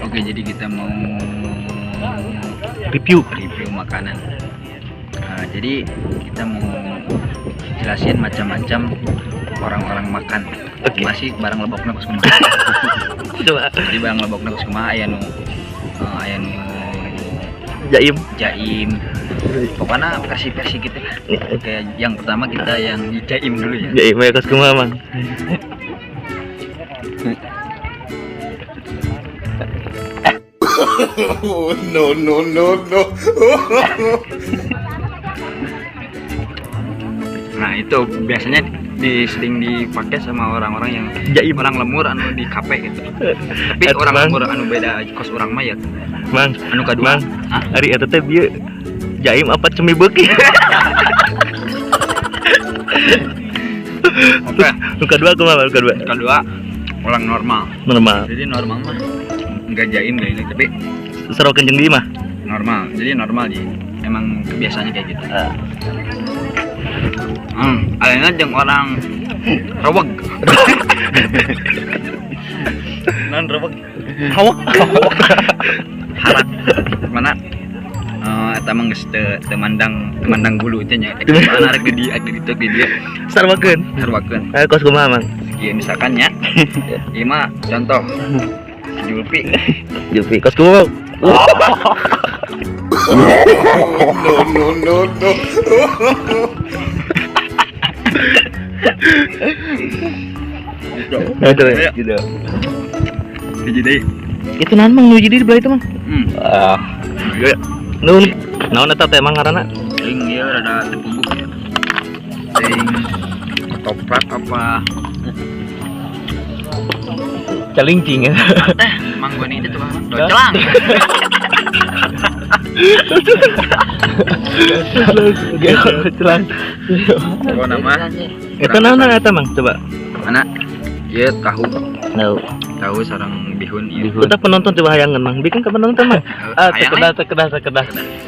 Oke, jadi kita mau Review. makanan. Jadi kita mau jelasin macam-macam orang-orang makan. Oke. Masih barang lebokna kus kumaha. Coba. Jadi barang lebokna kus kumaha aya nu Jaim. Pokoknya versi-versi kita. Oke, yang pertama kita yang jaim dulu ya. Jaim ya kos kumaha, Mang. No. Nah, itu biasanya sering dipakai sama orang-orang yang Jaim. orang lemur anu di kafe gitu. Tapi Eta, orang Mang. lemur anu beda kos orang mah ya. Mang, Anu kedua, Mang. Ari eta teh bieu jaim apa cemi beuki? oke. Nu kedua kumaha, nu kedua? Kedua, orang normal. Normal. Jadi normal mah enggak jaim kayak ini, tapi Serokeun jeung di mah. normal. Jadi normal sih. Emang kebiasaannya kayak gitu. Alena jeung orang reweg. Non rebek. Hawak. Harak. Mana? Eta mah geus teu mandang bulu teh nya. Mana rek di dia Sarwakeun. sarwakeun. Kos kumaha, Mang? Ya misalkan nya. Ieu mah contoh Julpi. Jupi kos kumaha? No. Aduh, Ayo. gitu. Hiji deui. Itu naon, Mang, nu jadi di belah itu, Mang? Ah, Iya. Nun, naon eta teh, Mang, ngaranna? ting ieu rada teu bubuk. Ting ketoprak apa? Calingcing ya. Teh, manggoni itu tuh, docelang. Celang. Oh, nama. Eta naon eta, Mang? Coba. Mana? Ieu tahu Tahu. sareng bihun ieu. Kita penonton coba hayangan, Mang. Bikin ke penonton, Mang. Hayang,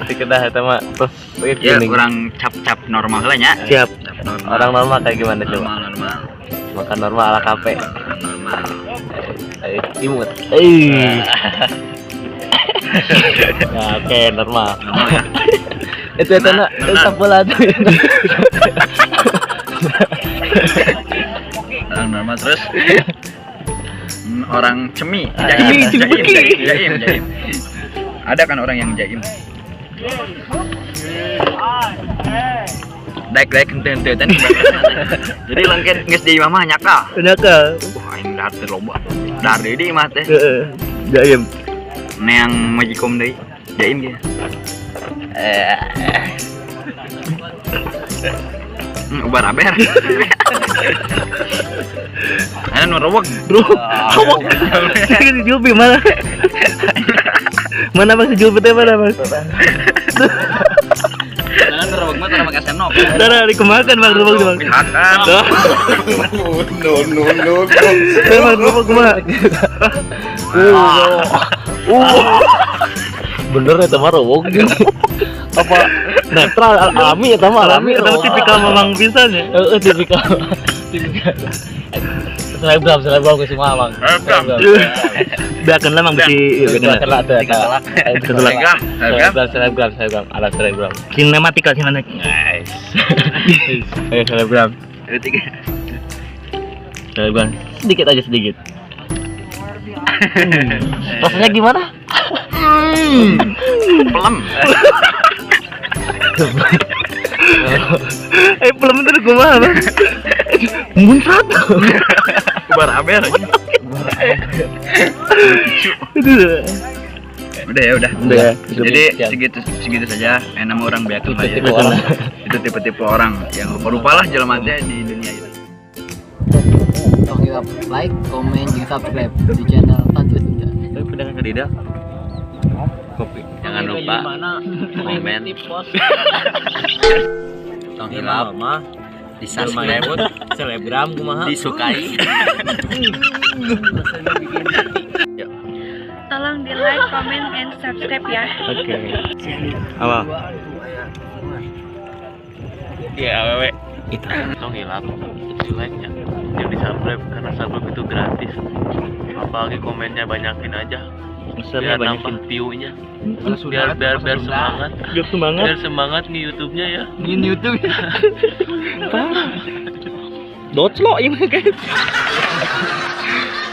Sekedah eta mah. Terus ya kurang cap normal lah nya. siap. Cap normal. Orang normal kayak gimana coba? normal. Makan normal ala kafe. Normal. Imut. Ya, oke, normal. Normal ya. Itu nak sapola tuh. Orang normal terus orang cemi. Jaim. Ada kan orang yang jaim. Daek henteu teh. Jadi langkeun geus di imah mah nyakal. Nyakal. Wah, aing dahar teh loba. Dahar deui di imah teh. Heeh. Jaim. Neang majikom deui. Jaim ge. Ubar aber. Ana nu reweg. Hawak. Si Jupi mana? Mana Bang si Jupi teh mana, Bang? Ana nu reweg mah tara make senop. Tara dikemakan, Bang, rubuk, Bang. Misalkan. No. Bang, rubuk kumaha? Bener eta mah rubuk. Apa netral alami eta mah alami eta tipikal Mamang pisan ya. Heeh, tipikal. Selebgram ke semua, Bang. Biarkan lah, Bang, bisi biarkan lah tuh. Selebgram, ala selebgram. Sinematika sinematik. Nice. Ayo selebgram. Selebgram. Sedikit aja sedikit. Rasanya gimana? Pelem. Pelem itu kumaha, Bang? Muncrat. Ubar aber. Udah ya. Jadi segitu saja. Nama orang biasa lah ya. Itu tipe-tipe orang yang berupalah jelema teh di dunia itu. Don't give up, like, comment, dan subscribe di channel Tanjung Senja. Tapi pedangan ke Dida. Kopi. Jangan lupa komen, tong hilap, di subscribe, selebgram kumaha, disukai. Tolong di like, comment, and subscribe ya. Oke. Apa? Ya awewe. Itu. Tong hilap itu like-nya. Jangan di-subscribe karena subscribe itu gratis. Apalagi komennya banyakin aja. Biar nambah view-nya. Biar semangat. Biar semangat nih YouTube-nya ya. Di YouTube ya. Đốt lội mà cái.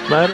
Bớt